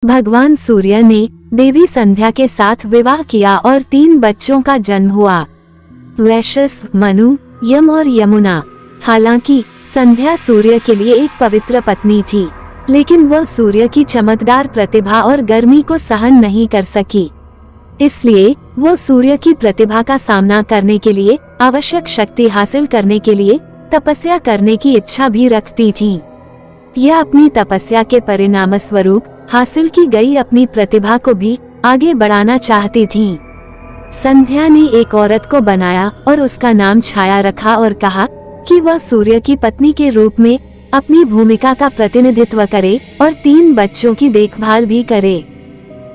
भगवान सूर्य ने देवी संध्या के साथ विवाह किया और 3 बच्चों का जन्म हुआ, वैशस, मनु, यम और यमुना। हालांकि संध्या सूर्य के लिए एक पवित्र पत्नी थी, लेकिन वह सूर्य की चमकदार प्रतिभा और गर्मी को सहन नहीं कर सकी। इसलिए वो सूर्य की प्रतिभा का सामना करने के लिए, आवश्यक शक्ति हासिल करने के लिए तपस्या करने की इच्छा भी रखती थी। यह अपनी तपस्या के परिणाम स्वरूप हासिल की गई अपनी प्रतिभा को भी आगे बढ़ाना चाहती थी। संध्या ने एक औरत को बनाया और उसका नाम छाया रखा और कहा कि वह सूर्य की पत्नी के रूप में अपनी भूमिका का प्रतिनिधित्व करे और 3 बच्चों की देखभाल भी करे।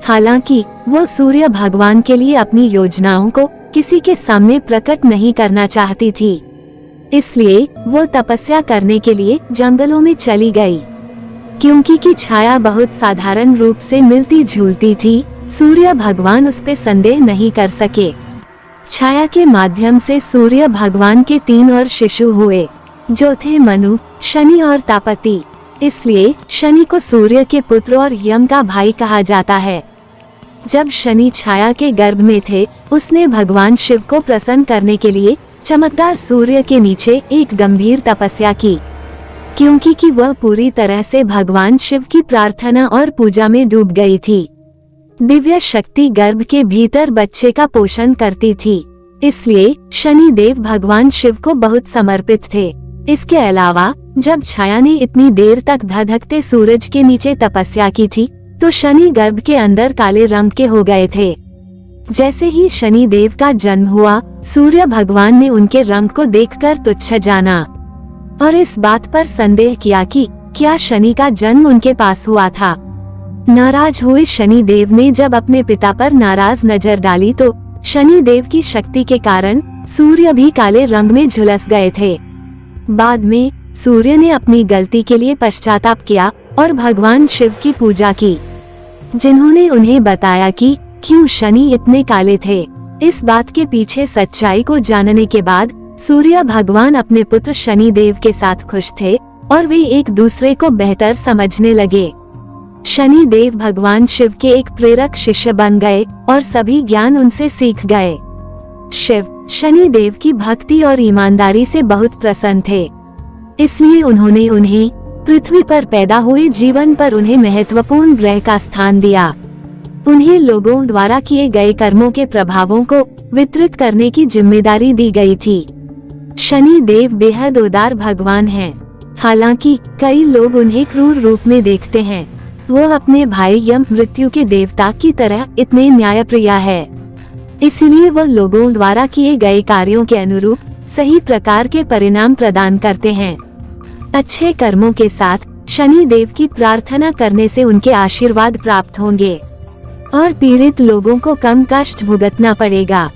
हालांकि वो सूर्य भगवान के लिए अपनी योजनाओं को किसी के सामने प्रकट नहीं करना चाहती थी, इसलिए वो तपस्या करने के लिए जंगलों में चली गई। क्योंकि की छाया बहुत साधारण रूप से मिलती जुलती थी, सूर्य भगवान उस पे संदेह नहीं कर सके। छाया के माध्यम से सूर्य भगवान के 3 और शिशु हुए, जो थे मनु, शनि और तापति। इसलिए शनि को सूर्य के पुत्र और यम का भाई कहा जाता है। जब शनि छाया के गर्भ में थे, उसने भगवान शिव को प्रसन्न करने के लिए चमकदार सूर्य के नीचे एक गंभीर तपस्या की, क्योंकि कि वह पूरी तरह से भगवान शिव की प्रार्थना और पूजा में डूब गई थी। दिव्य शक्ति गर्भ के भीतर बच्चे का पोषण करती थी, इसलिए शनि देव भगवान शिव को बहुत समर्पित थे। इसके अलावा जब छाया ने इतनी देर तक धधकते सूरज के नीचे तपस्या की थी, तो शनि गर्भ के अंदर काले रंग के हो गए थे। जैसे ही शनि देव का जन्म हुआ, सूर्य भगवान ने उनके रंग को देखकर तुच्छ जाना और इस बात पर संदेह किया कि क्या शनि का जन्म उनके पास हुआ था। नाराज हुए शनि देव ने जब अपने पिता पर नाराज नजर डाली, तो शनि देव की शक्ति के कारण सूर्य भी काले रंग में झुलस गए थे। बाद में सूर्य ने अपनी गलती के लिए पश्चाताप किया और भगवान शिव की पूजा की, जिन्होंने उन्हें बताया कि क्यों शनि इतने काले थे। इस बात के पीछे सच्चाई को जानने के बाद सूर्य भगवान अपने पुत्र शनि देव के साथ खुश थे और वे एक दूसरे को बेहतर समझने लगे। शनि देव भगवान शिव के एक प्रेरक शिष्य बन गए और सभी ज्ञान उनसे सीख गए। शिव शनि देव की भक्ति और ईमानदारी से बहुत प्रसन्न थे, इसलिए उन्होंने उन्हें पृथ्वी पर पैदा हुए जीवन पर उन्हें महत्वपूर्ण ग्रह का स्थान दिया। उन्हें लोगों द्वारा किए गए कर्मों के प्रभावों को वितरित करने की जिम्मेदारी दी गई थी। शनि देव बेहद उदार भगवान हैं। हालांकि कई लोग उन्हें क्रूर रूप में देखते हैं, वो अपने भाई यम मृत्यु के देवता की तरह इतने न्यायप्रिय है। इसलिए वह लोगों द्वारा किए गए कार्यों के अनुरूप सही प्रकार के परिणाम प्रदान करते हैं। अच्छे कर्मों के साथ शनि देव की प्रार्थना करने से उनके आशीर्वाद प्राप्त होंगे और पीड़ित लोगों को कम कष्ट भुगतना पड़ेगा।